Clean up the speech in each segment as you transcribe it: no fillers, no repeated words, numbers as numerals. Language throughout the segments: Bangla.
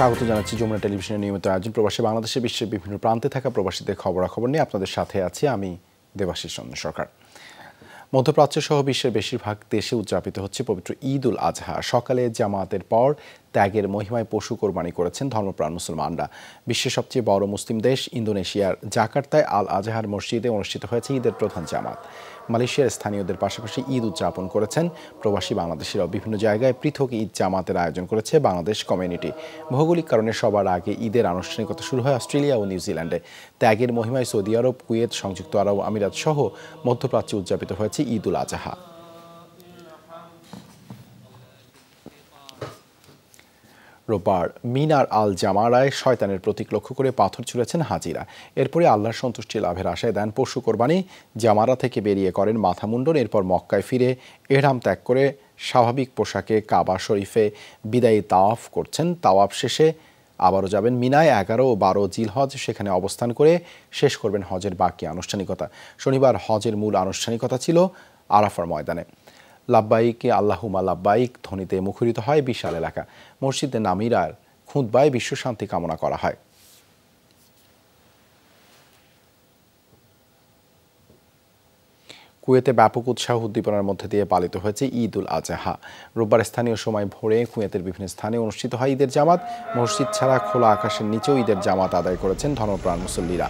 স্বাগত জানাচ্ছি যমুনা টেলিভিশনের নিয়মিত আয়োজন প্রবাসী বাংলাদেশে বিশ্বের বিভিন্ন প্রান্তে থাকা প্রবাসীদের খবরাখবর নিয়ে আপনাদের সাথে আছি আমি দেবাশিস চন্দ্র সরকার। মধ্যপ্রাচ্য সহ বিশ্বের বেশিরভাগ দেশে উদযাপিত হচ্ছে পবিত্র ঈদ উল আজহা। সকালে জামাতের পর ত্যাগের মহিমায় পশু কোরবানি করেছেন ধর্মপ্রাণ মুসলমানরা। বিশ্বের সবচেয়ে বড় মুসলিম দেশ ইন্দোনেশিয়ার জাকার্তায় আল আজহার মসজিদে অনুষ্ঠিত হয়েছে ঈদের প্রধান জামাত। মালয়েশিয়ার স্থানীয়দের পাশাপাশি ঈদ উদযাপন করেছেন প্রবাসী বাংলাদেশিরাও। বিভিন্ন জায়গায় পৃথক ঈদ জামাতের আয়োজন করেছে বাংলাদেশ কমিউনিটি। ভৌগোলিক কারণে সবার আগে ঈদের আনুষ্ঠানিকতা শুরু হয় অস্ট্রেলিয়া ও নিউজিল্যান্ডে। ত্যাগের মহিমায় সৌদি আরব, কুয়েত, সংযুক্ত আরব আমিরাত সহ মধ্যপ্রাচ্যে উদযাপিত হয়েছে ঈদ উল আজহা। রোববার মিনার আল জামারায় শয়তানের প্রতীক লক্ষ্য করে পাথর ছুঁড়েছেন হাজিরা। এরপরে আল্লাহর সন্তুষ্টি লাভের আশায় দেন পশু কোরবানি। জামারা থেকে বেরিয়ে করেন মাথা মুন্ডন। এরপর মক্কায় ফিরে এহরাম ত্যাগ করে স্বাভাবিক পোশাকে কাবা শরীফে বিদায়ী তাওয়াফ করছেন। তাওয়াফ শেষে আবারও যাবেন মিনায় 11 ও 12 জিলহজ, সেখানে অবস্থান করে শেষ করবেন হজের বাকি আনুষ্ঠানিকতা। শনিবার হজের মূল আনুষ্ঠানিকতা ছিল আরাফার ময়দানে। লাব্বাইকে আল্লাহুমা লাব্বাইক ধ্বনিতে মুখরিত হয় বিশাল এলাকা। মসজিদে নামিরার খুতবায় বিশ্বশান্তি কামনা করা হয়। কুয়েতে ব্যাপক উৎসাহ উদ্দীপনার মধ্যে দিয়ে পালিত হয়েছে ঈদ উল আজহা। রোববার স্থানীয় সময় ভোরে কুয়েতের বিভিন্ন স্থানে অনুষ্ঠিত হয় ঈদের জামাত। মসজিদ ছাড়া খোলা আকাশের নিচেও ঈদের জামাত আদায় করেছেন ধর্মপ্রাণ মুসল্লিরা।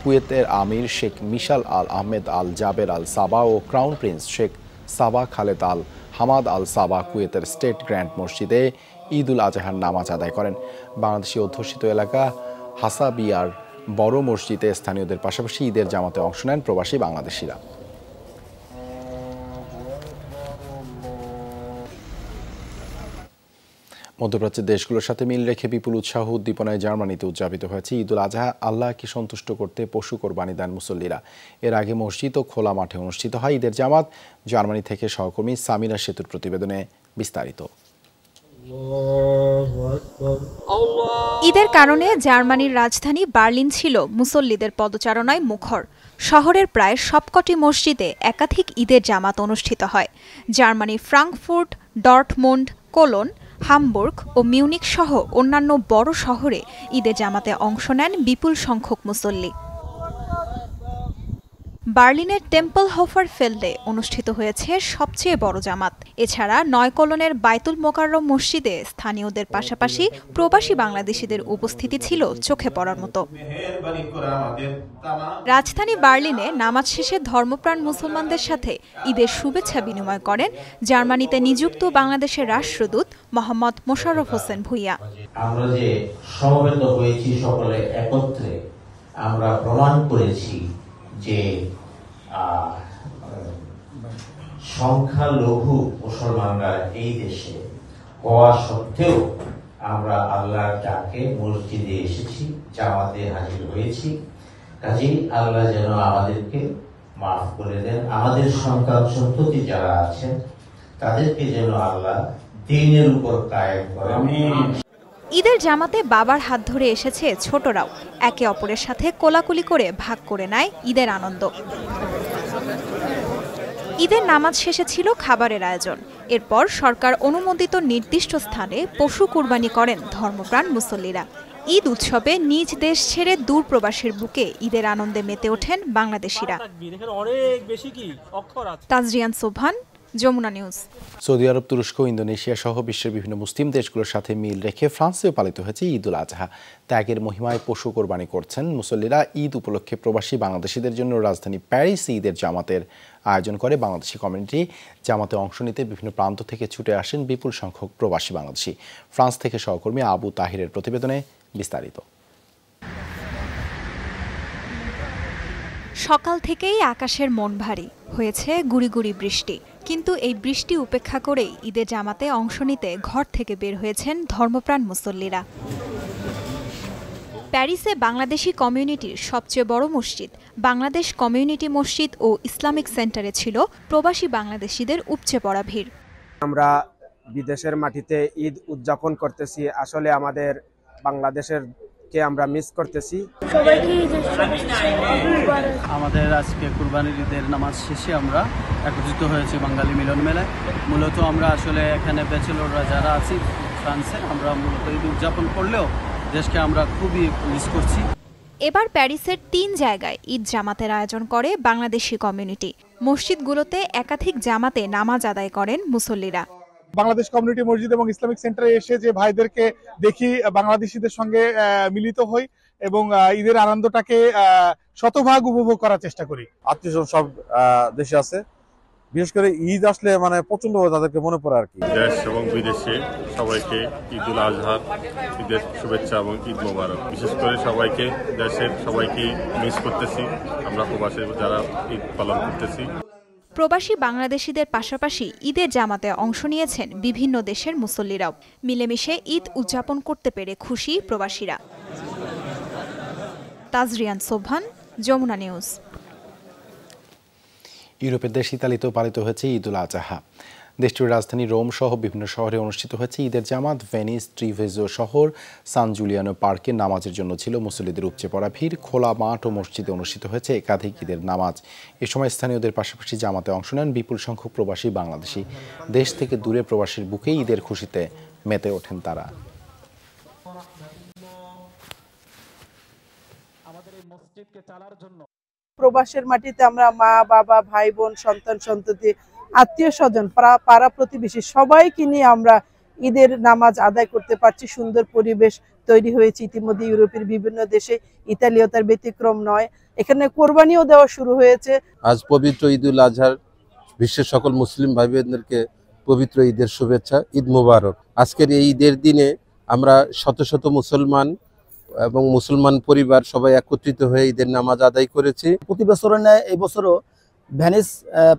কুয়েতের আমির শেখ মিশাল আল আহমেদ আল জাবের আল সাবা ও ক্রাউন প্রিন্স শেখ সাবা খালেদ আল হামাদ আল সাবা কুয়েতের স্টেট গ্র্যান্ড মসজিদে ঈদ উল আজহার নামাজ আদায় করেন। বাংলাদেশি অধ্যুষিত এলাকা হাসাবিয়ার বড় মসজিদে স্থানীয়দের পাশাপাশি ঈদের জামাতে অংশ নেন প্রবাসী বাংলাদেশিরা। মধ্যপ্রাচ্যের দেশগুলোর সাথে মিল রেখে বিপুল উৎসাহ উদ্দীপনায় জার্মানিতে উদযাপিত হয়েছে ঈদ উল আজহা। আল্লাহকে সন্তুষ্ট করতে পশু কোরবানি দেন মুসল্লিরা। এর আগে মসজিদ ও খোলা মাঠে অনুষ্ঠিত হয় ঈদের জামাত। জার্মানি থেকে সহকর্মী সামিরা সেতুর প্রতিবেদনে বিস্তারিত। ঈদের কারণে জার্মানির রাজধানী বার্লিন ছিল মুসল্লিদের পদচারণায় মুখর। শহরের প্রায় সবকটি মসজিদে একাধিক ঈদের জামাত অনুষ্ঠিত হয়। জার্মানির ফ্রাঙ্কফুর্ট, ডর্টমুন্ড, কোলন, হামবুর্গ ও মিউনিক সহ অন্যান্য বড় শহরে ঈদের জামাতে অংশ নেন বিপুল সংখ্যক মুসল্লি। বার্লিনের টেম্পলহোফার ফেল্ডে অনুষ্ঠিত হয়েছে সবচেয়ে বড় জামাত। এছাড়া নয়কলনের বাইতুল মোকাররম মসজিদে স্থানীয়দের পাশাপাশি প্রবাসী বাংলাদেশিদের উপস্থিতি ছিল চোখে পড়ার মতো। রাজধানী বার্লিনে নামাজ শেষে ধর্মপ্রাণ মুসলমানদের সাথে ঈদের শুভেচ্ছা বিনিময় করেন জার্মানিতে নিযুক্ত বাংলাদেশের রাষ্ট্রদূত মোহাম্মদ মোশাররফ হোসেন ভূঁইয়া। আমরা যে সমবেত হয়েছি সকলে একত্রে, আমরা প্রমাণ করেছি যে সংখ্যালঘু মুসলমানরা এই দেশে হওয়া সত্ত্বেও আমরা আল্লাহর ডাকে মসজিদে এসেছি, জামাতে হাজির হয়েছি। কাজেই আল্লাহ যেন আমাদেরকে মাফ করে দেন, আমাদের সন্তান সন্ততি যারা আছেন তাদেরকে যেন আল্লাহ দ্বীনের উপর কায়েম করেন। ঈদের জামাতে বাবার হাত ধরে এসেছে ছোটরাও। একে অপরের সাথে কোলাকুলি করে ভাগ করে নেয় ঈদের আনন্দ। ঈদের নামাজ শেষে ছিল খাবারের আয়োজন। এরপর সরকার অনুমোদিত নির্দিষ্ট স্থানে পশু কুরবানি করেন ধর্মপ্রাণ মুসল্লিরা। ঈদ উৎসবে নিজ দেশ ছেড়ে দূর প্রবাসীর বুকে ঈদের আনন্দে মেতে ওঠেন বাংলাদেশিরা। তাজরিয়ান সোভান, যমুনা নিউজ। সৌদি আরব, তুরস্ক, ইন্দোনেশিয়া সহ বিশ্বের বিভিন্ন মুসলিম দেশগুলোর সাথে মিল রেখে ফ্রান্সেও পালিত হয়েছে ঈদ উল আজহা। ত্যাগের মহিমায় পশু কোরবানি করছেন মুসল্লিরা। ঈদ উপলক্ষে প্রবাসী বাংলাদেশিদের জন্য রাজধানী প্যারিস ঈদের জামাতের আয়োজন করে বাংলাদেশি কমিউনিটি। জামাতে অংশ নিতে বিভিন্ন প্রান্ত থেকে ছুটে আসেন বিপুল সংখ্যক প্রবাসী বাংলাদেশি। ফ্রান্স থেকে সহকর্মী আবু তাহিরের প্রতিবেদনে বিস্তারিত। সকাল থেকেই আকাশের মন ভারী, হয়েছে গুড়ি গুড়ি বৃষ্টি। কিন্তু এই বৃষ্টি উপেক্ষা করেই ঈদের জামাতে অংশ নিতে ঘর থেকে বের হয়েছেন ধর্মপ্রাণ মুসল্লিরা। প্যারিসে বাংলাদেশি কমিউনিটির সবচেয়ে বড় মসজিদ বাংলাদেশ কমিউনিটি মসজিদ ও ইসলামিক সেন্টারে ছিল প্রবাসী বাংলাদেশিদের উপচে পড়া ভিড়। আমরা বিদেশের মাটিতে ঈদ উদযাপন করতেছি, আসলে আমাদের বাংলাদেশের কে আমরা মিস করতেছি। আমাদের আজকে কুরবানির ঈদের নামাজ শেষে আমরা একত্রিত হয়েছি বাঙালি মিলন মেলায়। মূলত আমরা আসলে এখানে ব্যাচেলররা যারা আছি ফ্রান্সে। আমরা মূলত ঈদ উদযাপন করলেও দেশকে আমরা খুবই মিস করছি। এবার প্যারিসের 3 জায়গায় ঈদ জামাতের আয়োজন করে বাংলাদেশি কমিউনিটি। মসজিদগুলোতে একাধিক জামাতে নামাজ আদায় করেন মুসল্লিরা। বাংলাদেশ কমিউনিটি মসজিদ এবং ইসলামিক সেন্টারে এসে যে ভাইদেরকে দেখি, বাংলাদেশিদের সঙ্গে মিলিত হই এবং ঈদের আনন্দটাকে শতভাগ উপভোগ করার চেষ্টা করি। আত্মীয়স্বজন সব দেশে আছে, বিশেষ করে ঈদ আসলে মানে প্রচন্ড তাদেরকে মনে পড়ে আর কি। দেশ এবং বিদেশে সবাইকে ঈদ উল আজহার ঈদের শুভেচ্ছা এবং ঈদ মোবারক। বিশেষ করে সবাইকে, দেশের সবাইকে মিস করতেছি, আমরা প্রবাসে যারা ঈদ পালন করতেছি। প্রবাসী বাংলাদেশিদের পাশাপাশি ঈদের জামাতে অংশ নিয়েছেন বিভিন্ন দেশের মুসল্লিরাও। মিলেমিশে ঈদ উদযাপন করতে পেরে খুশি প্রবাসীরা। তাজরিয়ান সোবহান, যমুনা নিউজ। ইউরোপের দেশ ইতালিতেও পালিত হয়েছে ঈদ উল আজহা। দেশটির রাজধানী রোম সহ বিভিন্ন শহরে অনুষ্ঠিত হয়েছে ঈদের জামাত। ভেনিস, ট্রিভেজো শহর, সান জুলিয়ানো পার্কে নামাজের জন্য ছিল মুসল্লিদের উপচে পড়া ভিড়। খোলা মাঠ ও মসজিদে অনুষ্ঠিত হয়েছে একাধিক ঈদের নামাজ। এ সময় স্থানীয়দের পাশাপাশি জামাতে অংশ নেন বিপুল সংখ্যক প্রবাসী বাংলাদেশি। দেশ থেকে দূরে প্রবাসীর বুকে ঈদের খুশিতে মেতে ওঠেন তারা। প্রবাসের মাটিতে আমরা মা বাবা ভাই বোন সন্তান সন্ততি আত্মীয় স্বজন পাড়া প্রতিবেশী সবাইকে নিয়ে আমরা ঈদের নামাজ আদায় করতে পারছি। সুন্দর পরিবেশ তৈরি হয়েছে ইতিমধ্যে ইউরোপের বিভিন্ন দেশে, ইতালিও তার ব্যতিক্রম নয়। এখানে কোরবানিও দেওয়া শুরু হয়েছে। আজ পবিত্র ঈদ উল আজহার বিশ্বের সকল মুসলিম ভাই বোনদেরকে পবিত্র ঈদের শুভেচ্ছা, ঈদ মোবারক। আজকের এই ঈদের দিনে আমরা শত শত মুসলমান এবং মুসলমান পরিবার সবাই একত্রিত হয়ে ঈদের নামাজ আদায় করেছি। প্রতি বছরের ন্যায় এই বছরও ভেনিস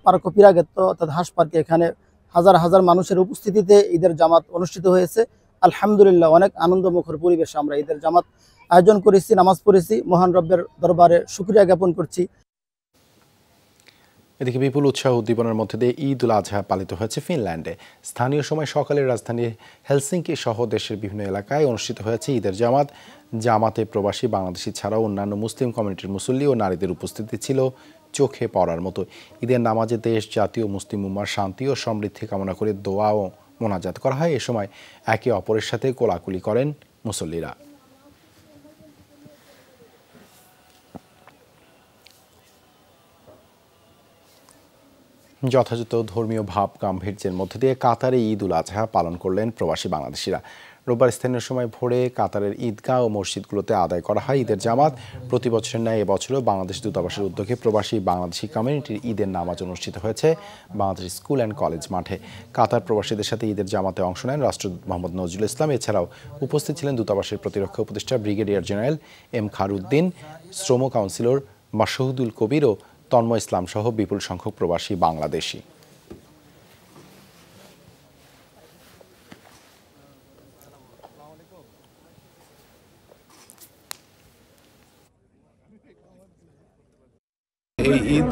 পার্ক পিরাগেত্ত অর্থাৎ হাঁস পার্কে এখানে হাজার হাজার মানুষের উপস্থিতিতে ঈদের জামাত অনুষ্ঠিত হয়েছে। আলহামদুলিল্লাহ, অনেক আনন্দমুখর পরিবেশে আমরা ঈদের জামাত আয়োজন করেছি, নামাজ পড়েছি। মহান রব্বের দরবারে শুকরিয়া জ্ঞাপন করছি। এদিকে বিপুল উৎসাহ উদ্দীপনার মধ্যে দিয়ে ঈদ উল আজহা পালিত হয়েছে ফিনল্যান্ডে। স্থানীয় সময় সকালে রাজধানী হেলসিঙ্কি সহ দেশের বিভিন্ন এলাকায় অনুষ্ঠিত হয়েছে ঈদের জামাত। জামাতে প্রবাসী বাংলাদেশি ছাড়াও অন্যান্য মুসলিম কমিউনিটির মুসল্লি ও নারীদের উপস্থিতি ছিল চোখে পড়ার মতো। ঈদের নামাজে দেশ, জাতীয় মুসলিম উম্মার শান্তি ও সমৃদ্ধি কামনা করে দোয়া ও মোনাজাত করা হয়। এ সময় একে অপরের সাথে কোলাকুলি করেন মুসল্লিরা। যথাযথ ধর্মীয় ভাব গাম্ভীর্যের মধ্যে দিয়ে কাতারে ঈদ উল আজহা পালন করলেন প্রবাসী বাংলাদেশিরা। রোববার স্থানীয় সময় ভোরে কাতারের ঈদগাহ ও মসজিদগুলোতে আদায় করা হয় ঈদের জামাত। প্রতি বছরের ন্যায় এবছরও বাংলাদেশ দূতাবাসের উদ্যোগে প্রবাসী বাংলাদেশি কমিউনিটির ঈদের নামাজ অনুষ্ঠিত হয়েছে বাংলাদেশ স্কুল অ্যান্ড কলেজ মাঠে। কাতার প্রবাসীদের সাথে ঈদের জামাতে অংশ নেন রাষ্ট্রদূত মোহাম্মদ নজরুল ইসলাম। এছাড়াও উপস্থিত ছিলেন দূতাবাসের প্রতিরক্ষা উপদেষ্টা ব্রিগেডিয়ার জেনারেল এম খারুদ্দিন, শ্রম কাউন্সিলর মাসুদুল কবির ও তন্ময় ইসলাম সহ বিপুল সংখ্যক প্রবাসী বাংলাদেশি। এই ঈদ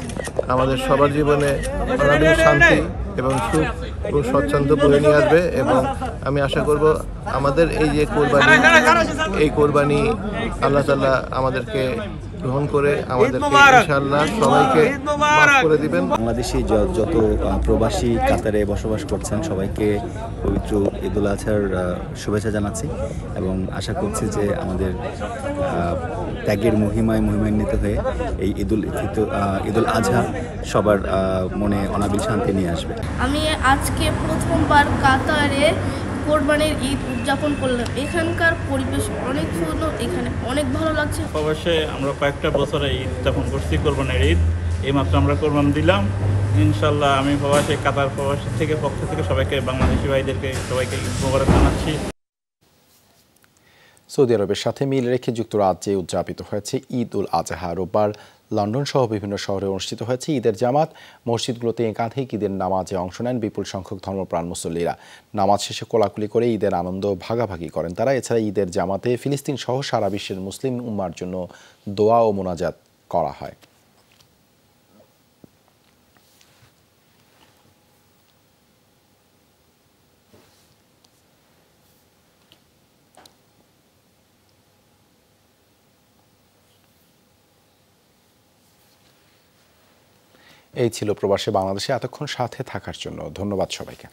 আমাদের সবার জীবনে অনাবিল শান্তি এবং সুখ ও স্বচ্ছন্দ বয়ে নিয়ে আসবে এবং আমি আশা করব আমাদের এই যে কোরবানি আল্লাহ তাআলা আমাদেরকে গ্রহণ করে আমাদেরকে ইনশাআল্লাহ সবাইকে মাফ করে দিবেন। বাংলাদেশি যত প্রবাসী কাতারে বসবাস করছেন সবাইকে পবিত্র ঈদ উল আজহার শুভেচ্ছা জানাচ্ছি এবং আশা করছি যে আমাদের ত্যাগের মহিমান্বিত হয়ে এই ঈদ উল আজহা সবার মনে অনাবিল শান্তি নিয়ে আসবে। আমি আজকে প্রথমবার কাতারে কোরবানির ঈদ উদযাপন করলাম। এখানকার পরিবেশ অনেক সুন্দর, এখানে অনেক ভালো লাগছে। অবশ্যই আমরা কয়েকটা বছরে ঈদ উদযাপন করছি, কোরবানির ঈদ এইমাত্র আমরা কোরবান দিলাম। ইনশাল্লাহ আমি প্রবাসী কাতার প্রবাসী থেকে পক্ষ থেকে সবাইকে, বাংলাদেশি ভাইদেরকে সবাইকে ঈদ মোবারক জানাচ্ছি। সৌদি আরবের সাথে মিল রেখে যুক্তরাজ্যে উদযাপিত হয়েছে ঈদ উল আজহা। রোববার লন্ডন সহ বিভিন্ন শহরে অনুষ্ঠিত হয়েছে ঈদের জামাত। মসজিদগুলোতে একাধিক ঈদের নামাজে অংশ নেন বিপুল সংখ্যক ধর্মপ্রাণ মুসল্লিরা। নামাজ শেষে কোলাকুলি করে ঈদের আনন্দ ভাগাভাগি করেন তারা। এছাড়া ঈদের জামাতে ফিলিস্তিন সহ সারা বিশ্বের মুসলিম উম্মার জন্য দোয়া ও মোনাজাত করা হয়। এই ছিল প্রবাসী বাংলাদেশে এতক্ষণ সাথে থাকার জন্য ধন্যবাদ সবাইকে।